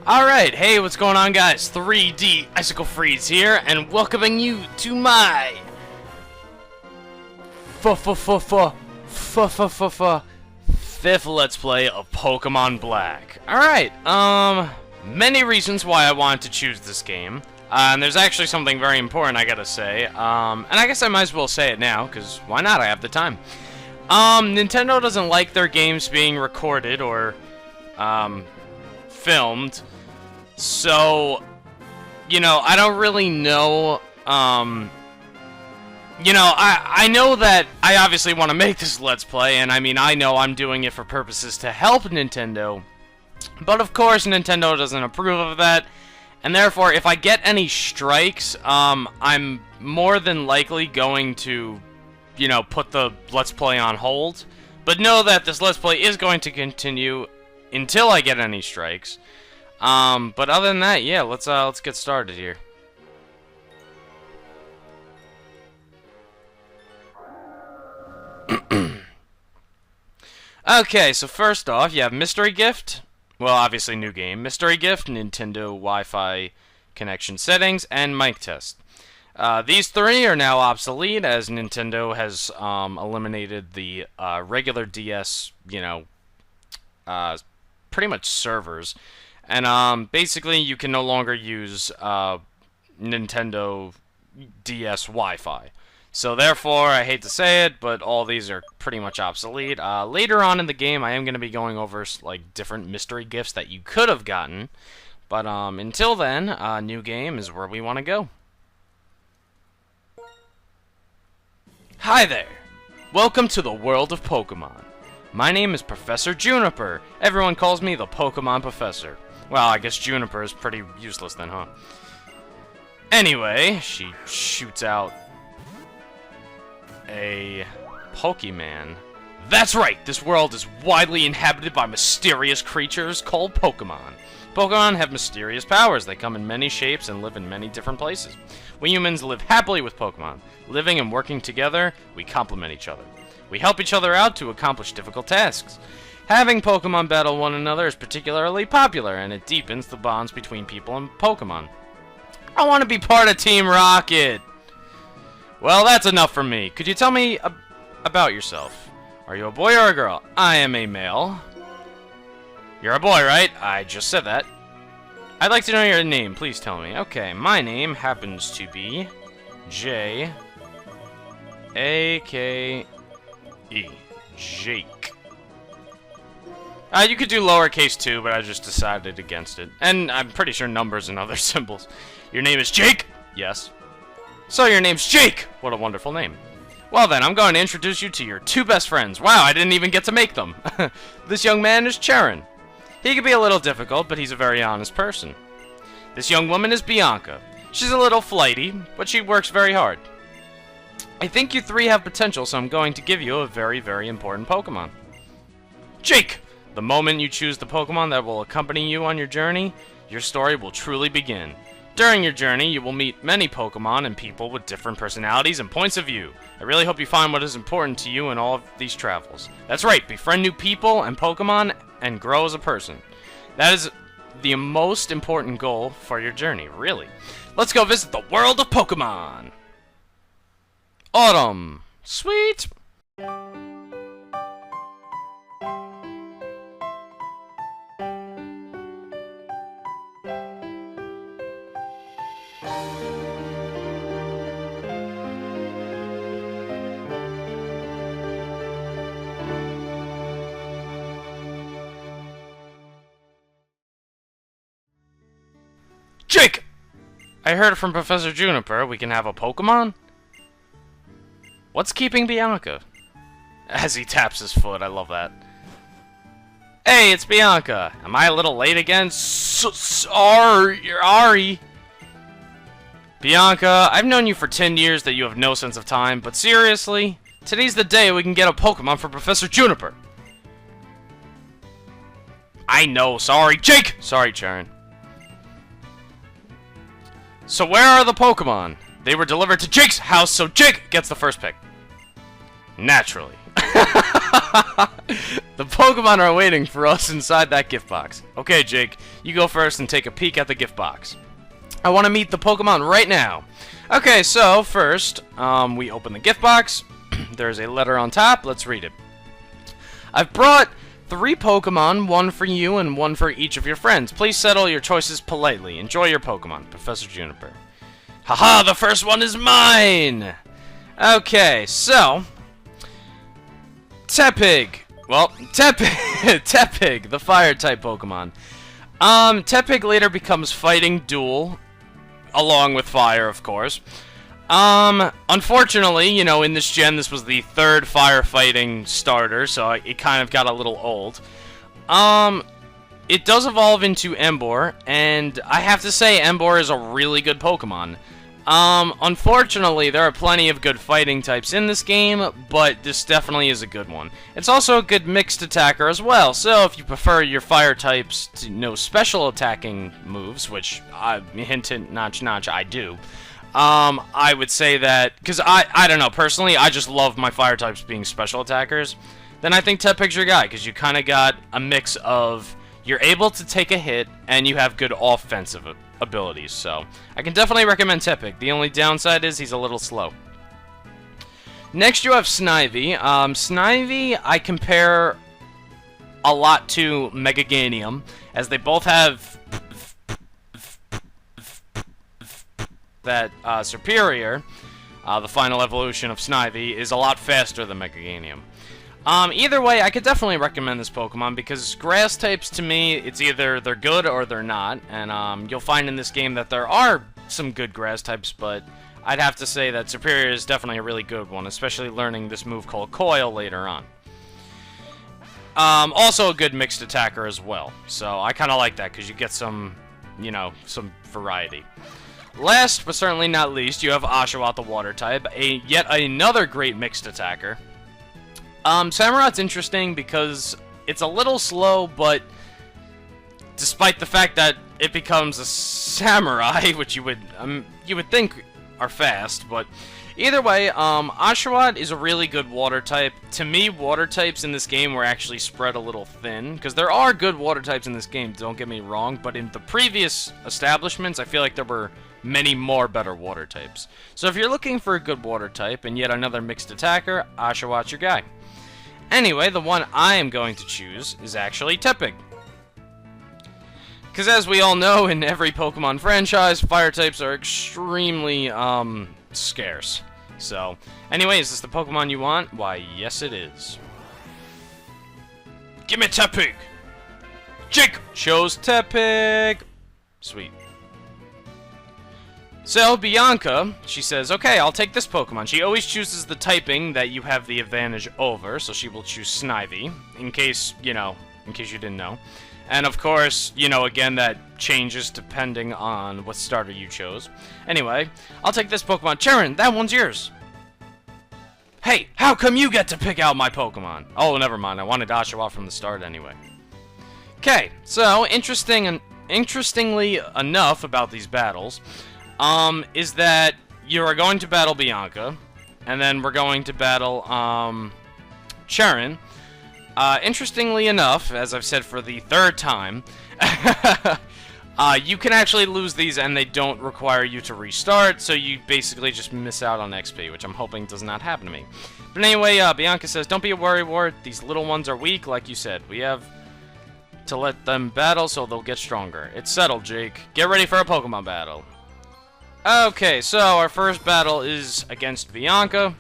Alright, hey, what's going on, guys? 3D Icicle Freeze here, and welcoming you to my fifth Let's Play of Pokemon Black. Alright, many reasons why I wanted to choose this game. And there's actually something very important I gotta say. And I guess I might as well say it now, because why not? I have the time. Nintendo doesn't like their games being recorded or, filmed. So, you know, I don't really know, you know, I know that I obviously want to make this Let's Play, and I mean, I know I'm doing it for purposes to help Nintendo, but of course Nintendo doesn't approve of that, and therefore, if I get any strikes, I'm more than likely going to, you know, put the Let's Play on hold, but know that this Let's Play is going to continue until I get any strikes. But other than that, yeah, let's get started here. Okay, so first off, you have Mystery Gift. Well, obviously new game. Mystery Gift, Nintendo Wi-Fi connection settings, and mic test. These three are now obsolete as Nintendo has eliminated the regular DS, you know, pretty much servers. And basically you can no longer use Nintendo DS Wi-Fi. So therefore, I hate to say it, but all these are pretty much obsolete. Later on in the game, I am going to be going over like different mystery gifts that you could have gotten. But until then, new game is where we want to go. Hi there! Welcome to the world of Pokemon. My name is Professor Juniper. Everyone calls me the Pokemon Professor. Well, I guess Juniper is pretty useless then, huh? Anyway, she shoots out a Pokemon. That's right! This world is widely inhabited by mysterious creatures called Pokemon. Pokemon have mysterious powers. They come in many shapes and live in many different places. We humans live happily with Pokemon. Living and working together, we complement each other. We help each other out to accomplish difficult tasks. Having Pokemon battle one another is particularly popular, and it deepens the bonds between people and Pokemon. I want to be part of Team Rocket! Well, that's enough for me. Could you tell me about yourself? Are you a boy or a girl? I am a male. You're a boy, right? I just said that. I'd like to know your name. Please tell me. Okay, my name happens to be J-A-K-E. Jake. You could do lowercase too, but I just decided against it. And I'm pretty sure numbers and other symbols. Your name is Jake? Yes. So your name's Jake! What a wonderful name. Well then, I'm going to introduce you to your two best friends. Wow, I didn't even get to make them. This young man is Charon. He can be a little difficult, but he's a very honest person. This young woman is Bianca. She's a little flighty, but she works very hard. I think you three have potential, so I'm going to give you a very, very important Pokemon. Jake! The moment you choose the Pokemon that will accompany you on your journey, your story will truly begin. During your journey, you will meet many Pokemon and people with different personalities and points of view. I really hope you find what is important to you in all of these travels. That's right, befriend new people and Pokemon and grow as a person. That is the most important goal for your journey, really. Let's go visit the world of Pokemon! Autumn! Sweet! Jake! I heard from Professor Juniper we can have a Pokemon? What's keeping Bianca? As he taps his foot, I love that. Hey, it's Bianca. Am I a little late again? Sorry. Bianca, I've known you for 10 years that you have no sense of time, but seriously? Today's the day we can get a Pokemon for Professor Juniper. I know, sorry. Jake! Sorry, Charon. So where are the Pokemon? They were delivered to Jake's house, so Jake gets the first pick. Naturally. The Pokemon are waiting for us inside that gift box. Okay, Jake, you go first and take a peek at the gift box. I want to meet the Pokemon right now. Okay, so first, we open the gift box. There's a letter on top. Let's read it. I've brought 3 Pokemon, 1 for you and 1 for each of your friends. Please settle your choices politely. Enjoy your Pokemon, Professor Juniper. Haha, the first one is mine! Okay, so... Tepig. Well, Tepig, the Fire-type Pokemon. Tepig later becomes Fighting Duel, along with Fire, of course. Unfortunately, you know, in this gen, this was the 3rd firefighting starter, so it kind of got a little old. It does evolve into Emboar, and I have to say, Emboar is a really good Pokemon. Unfortunately, there are plenty of good fighting types in this game, but this definitely is a good one. It's also a good mixed attacker as well, so if you prefer your fire types to know special attacking moves, which, hint, hint, notch, notch, I do, I would say that, because I don't know, personally, I just love my fire types being special attackers, then I think Tepig's your guy, because you kind of got a mix of, you're able to take a hit, and you have good offensive abilities, so I can definitely recommend Tepig. The only downside is he's a little slow. Next you have Snivy. Snivy I compare a lot to Megaganium, as they both have that Superior, the final evolution of Snivy, is a lot faster than Megaganium. Either way, I could definitely recommend this Pokemon, because grass types, to me, it's either they're good or they're not, and you'll find in this game that there are some good grass types, but I'd have to say that Superior is definitely a really good one, especially learning this move called Coil later on. Also a good mixed attacker as well, so I kind of like that, because you get some, you know, some variety. Last, but certainly not least, you have Oshawott, the water type, yet another great mixed attacker. Samurot's interesting because it's a little slow, but despite the fact that it becomes a samurai, which you would think are fast, but either way, Oshawott is a really good water type. To me, water types in this game were actually spread a little thin, because there are good water types in this game, don't get me wrong, but in the previous establishments, I feel like there were many more better water types. So if you're looking for a good water type and yet another mixed attacker, Oshawott's your guy. Anyway, the one I am going to choose is actually Tepig. Because as we all know, in every Pokemon franchise, fire types are extremely, scarce. So, anyway, is this the Pokemon you want? Why, yes it is. Give me Tepig! Jake chose Tepig! Sweet. So, Bianca, she says, okay, I'll take this Pokemon. She always chooses the typing that you have the advantage over, so she will choose Snivy, in case you didn't know. And of course, you know, again, that changes depending on what starter you chose. Anyway, I'll take this Pokemon. Charon, that one's yours! Hey, how come you get to pick out my Pokemon? Oh, never mind, I wanted Oshawott from the start anyway. Okay, so, interestingly enough about these battles, is that you are going to battle Bianca, and then we're going to battle, Charon, Interestingly enough, as I've said for the third time, you can actually lose these and they don't require you to restart, so you basically just miss out on XP, which I'm hoping does not happen to me. But anyway, Bianca says, don't be a worrywart, these little ones are weak, like you said. We have to let them battle so they'll get stronger. It's settled, Jake. Get ready for a Pokemon battle. Okay, so our first battle is against Bianca.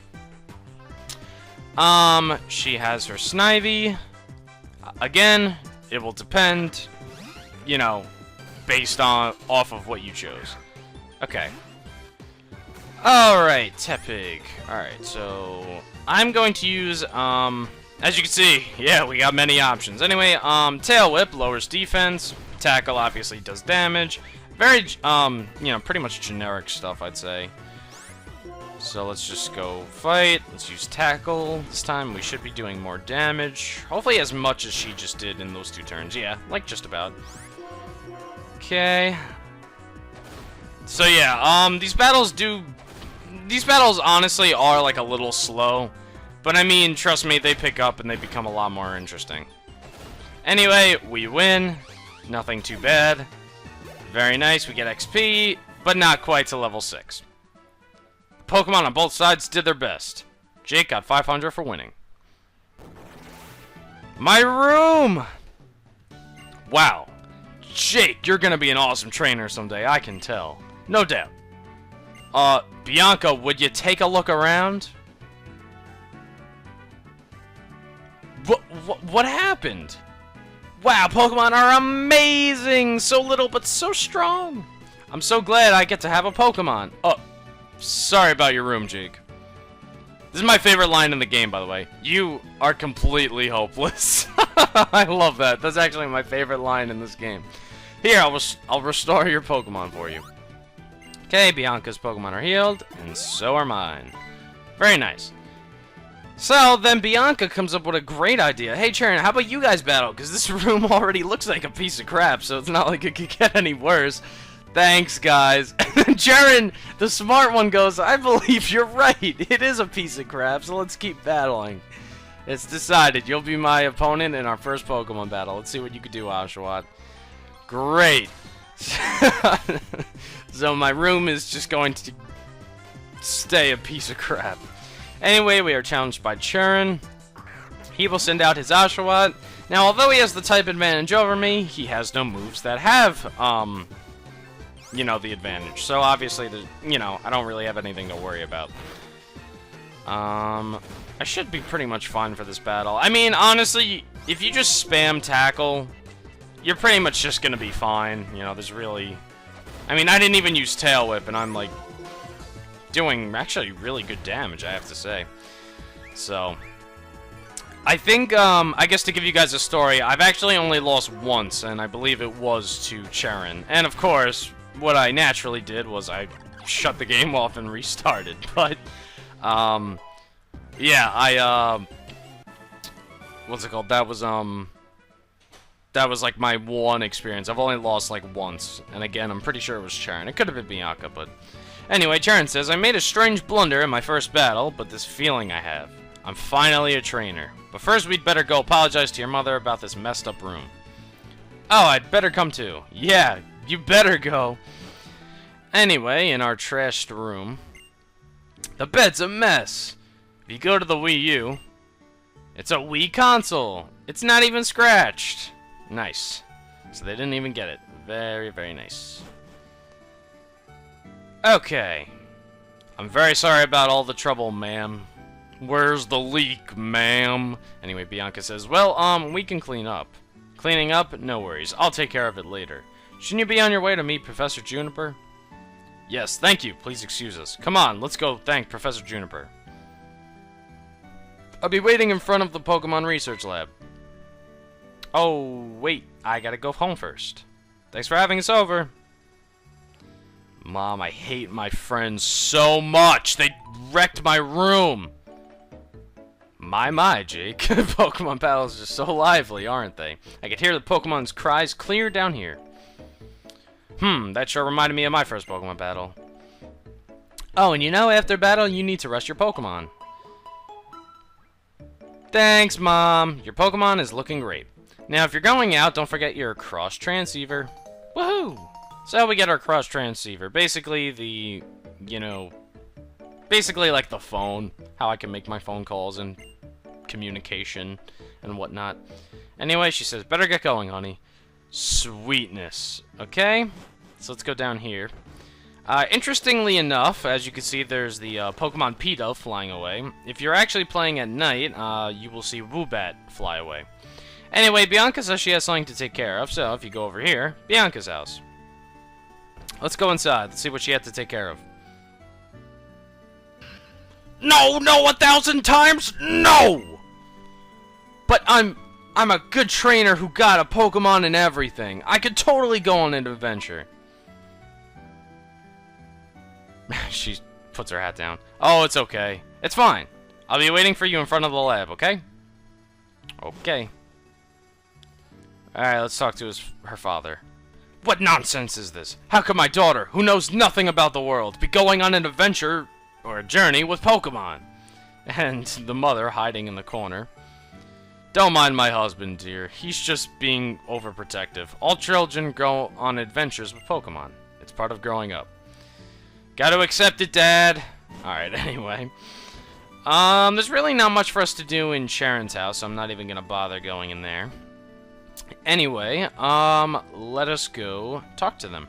She has her Snivy. Again, it will depend, you know, based on off of what you chose. Okay. Alright, Tepig. Alright, so I'm going to use, as you can see, yeah, we got many options. Anyway, Tail Whip lowers defense. Tackle obviously does damage. Very, you know, pretty much generic stuff, I'd say. So let's just go fight. Let's use Tackle. This time we should be doing more damage. Hopefully as much as she just did in those 2 turns. Yeah, like just about. Okay. So yeah, these battles honestly are like a little slow. But I mean, trust me, they pick up and they become a lot more interesting. Anyway, we win. Nothing too bad. Very nice, we get XP, but not quite to level 6. Pokemon on both sides did their best. Jake got 500 for winning. My room! Wow. Jake, you're gonna be an awesome trainer someday, I can tell. No doubt. Bianca, would you take a look around? What happened? Wow, Pokemon are amazing! So little, but so strong! I'm so glad I get to have a Pokemon. Oh, sorry about your room, Jake. This is my favorite line in the game, by the way. You are completely hopeless. I love that. That's actually my favorite line in this game. Here, I'll restore your Pokemon for you. Okay, Bianca's Pokemon are healed, and so are mine. Very nice. So, then Bianca comes up with a great idea. Hey, Cheren, how about you guys battle? Because this room already looks like a piece of crap, so it's not like it could get any worse. Thanks, guys. And Cheren, the smart one, goes, I believe you're right. It is a piece of crap, so let's keep battling. It's decided. You'll be my opponent in our first Pokemon battle. Let's see what you can do, Oshawott. Great. So my room is just going to stay a piece of crap. Anyway, we are challenged by Cheren. He will send out his Oshawott. Now, although he has the type advantage over me, he has no moves that have, you know, the advantage. So, obviously, you know, I don't really have anything to worry about. I should be pretty much fine for this battle. I mean, honestly, if you just spam Tackle, you're pretty much just gonna be fine. You know, there's really... I mean, I didn't even use Tail Whip, and I'm, like, doing actually really good damage, I have to say. So, I think, I guess to give you guys a story, I've actually only lost once, and I believe it was to Cheren. And, of course, what I naturally did was I shut the game off and restarted. But, yeah, what's it called? That was like my one experience. I've only lost like once, and again, I'm pretty sure it was Cheren. It could have been Bianca, but anyway, Cheren says, I made a strange blunder in my first battle, but this feeling I have. I'm finally a trainer. But first, we'd better go apologize to your mother about this messed up room. Oh, I'd better come too. Yeah, you better go. Anyway, in our trashed room, the bed's a mess. If you go to the Wii U, it's a Wii console. It's not even scratched. Nice. So they didn't even get it. Very, very nice. Okay. I'm very sorry about all the trouble, ma'am. Where's the leak, ma'am? Anyway, Bianca says, well, we can clean up. Cleaning up? No worries. I'll take care of it later. Shouldn't you be on your way to meet Professor Juniper? Yes, thank you. Please excuse us. Come on, let's go thank Professor Juniper. I'll be waiting in front of the Pokemon Research Lab. Oh, wait. I gotta go home first. Thanks for having us over. Mom, I hate my friends so much. They wrecked my room. My, Jake. Pokemon battles are so lively, aren't they? I could hear the Pokemon's cries clear down here. That sure reminded me of my first Pokemon battle. Oh, and you know, after battle, you need to rest your Pokemon. Thanks, Mom. Your Pokemon is looking great. Now, if you're going out, don't forget your Cross Transceiver. Woohoo! So we get our Cross Transceiver. Basically the, basically like the phone. How I can make my phone calls and communication and whatnot. Anyway, she says, better get going, honey. Sweetness. Okay, so let's go down here. Interestingly enough, as you can see, there's the Pokemon Pito flying away. If you're actually playing at night, you will see Woobat fly away. Anyway, Bianca says she has something to take care of, so if you go over here, Bianca's house. Let's go inside. Let's see what she had to take care of. No, 1,000 times, no! But I'm a good trainer who got a Pokemon and everything. I could totally go on an adventure. She puts her hat down. Oh, it's okay. It's fine. I'll be waiting for you in front of the lab, okay? Okay. Alright, let's talk to her father. What nonsense is this? How could my daughter, who knows nothing about the world, be going on an adventure or a journey with Pokemon? And the mother hiding in the corner. Don't mind my husband, dear. He's just being overprotective. All children go on adventures with Pokemon. It's part of growing up. Gotta accept it, Dad. Alright, anyway. There's really not much for us to do in Sharon's house, so I'm not even gonna bother going in there. Anyway, let us go talk to them.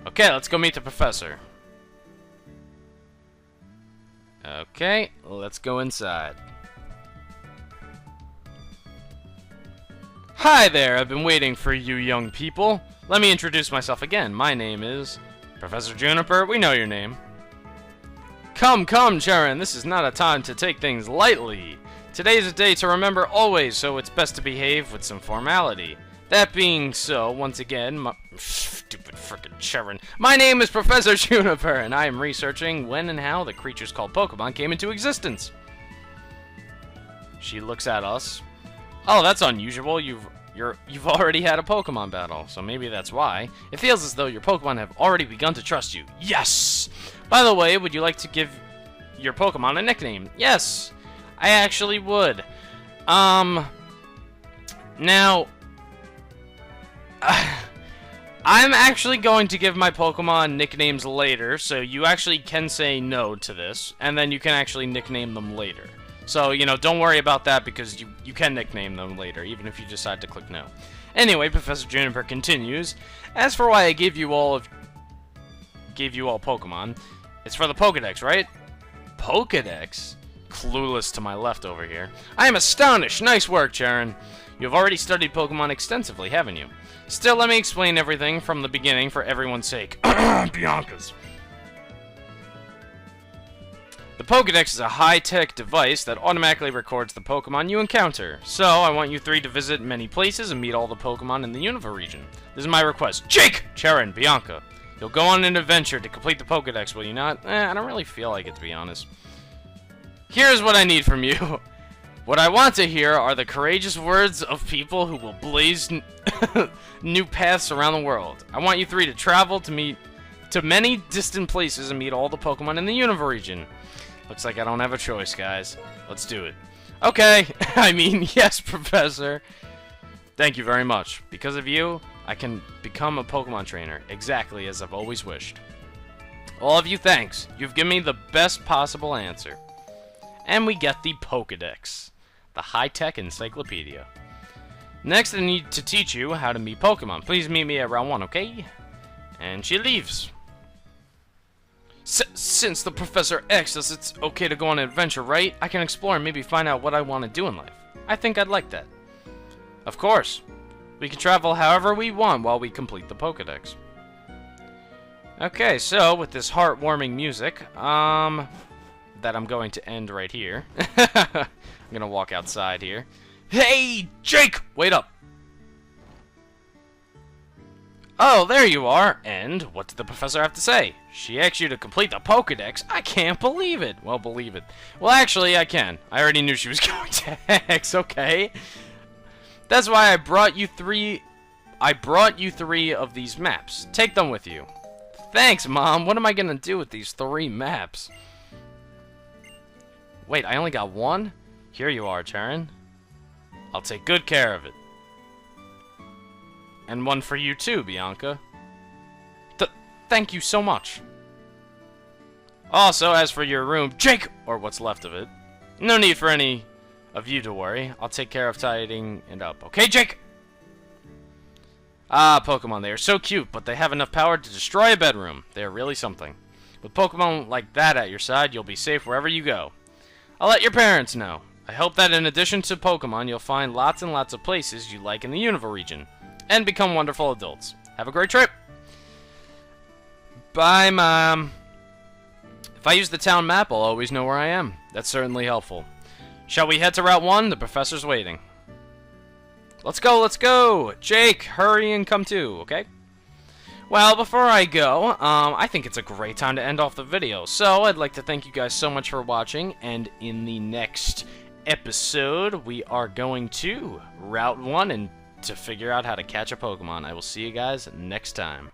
Okay, let's go meet the professor. Okay, let's go inside. Hi there, I've been waiting for you young people. Let me introduce myself again. My name is Professor Juniper. We know your name. Come, Sharon, this is not a time to take things lightly. Today is a day to remember always, so it's best to behave with some formality. That being so, once again, stupid frickin' Sharon. My name is Professor Juniper, and I am researching when and how the creatures called Pokemon came into existence. She looks at us. Oh, that's unusual. You've already had a Pokemon battle, so maybe that's why. It feels as though your Pokemon have already begun to trust you. Yes! By the way, would you like to give your Pokemon a nickname? Yes, I actually would. Now, I'm actually going to give my Pokemon nicknames later, so you actually can say no to this, and then you can actually nickname them later. So, don't worry about that because you can nickname them later, even if you decide to click no. Anyway, Professor Juniper continues. As for why I gave you all Pokemon, it's for the Pokedex, right? Pokedex? Clueless to my left over here. I am astonished. Nice work, Sharon. You've already studied Pokemon extensively, haven't you? Still, let me explain everything from the beginning for everyone's sake. Bianca's. The Pokedex is a high-tech device that automatically records the Pokemon you encounter. So, I want you three to visit many places and meet all the Pokemon in the Unova region. This is my request. Jake! Sharon, Bianca. You'll go on an adventure to complete the Pokedex, will you not? I don't really feel like it, to be honest. Here's what I need from you. What I want to hear are the courageous words of people who will blaze new paths around the world. I want you three to travel to many distant places and meet all the Pokemon in the Unova region. Looks like I don't have a choice, guys. Let's do it. Okay. I mean, yes, Professor. Thank you very much. Because of you, I can become a Pokemon trainer, exactly as I've always wished. All of you, thanks. You've given me the best possible answer. And we get the Pokedex, the high-tech encyclopedia. Next, I need to teach you how to meet Pokemon. Please meet me at round 1, okay? And she leaves. Since the Professor X says it's okay to go on an adventure, right? I can explore and maybe find out what I want to do in life. I think I'd like that. Of course. We can travel however we want while we complete the Pokedex. Okay, so with this heartwarming music, that I'm going to end right here. I'm gonna walk outside here. Hey, Jake! Wait up! Oh, there you are. And what did the professor have to say? She asked you to complete the Pokedex. I can't believe it. Well, believe it. Well, actually, I can. I already knew she was going to ask, okay? That's why I brought you three of these maps. Take them with you. Thanks, Mom. What am I gonna do with these 3 maps? Wait, I only got one? Here you are, Charon. I'll take good care of it. And one for you too, Bianca. Thank you so much. Also, as for your room, Jake, or what's left of it, no need for any of you to worry. I'll take care of tidying it up. Okay, Jake? Ah, Pokemon, they are so cute, but they have enough power to destroy a bedroom. They are really something. With Pokemon like that at your side, you'll be safe wherever you go. I'll let your parents know. I hope that in addition to Pokemon, you'll find lots and lots of places you like in the Unova region, and become wonderful adults. Have a great trip! Bye, Mom. If I use the town map, I'll always know where I am. That's certainly helpful. Shall we head to Route 1? The professor's waiting. Let's go, let's go! Jake, hurry and come too, okay? Well, before I go, I think it's a great time to end off the video. So, I'd like to thank you guys so much for watching, and in the next episode, we are going to Route 1 and to figure out how to catch a Pokemon. I will see you guys next time.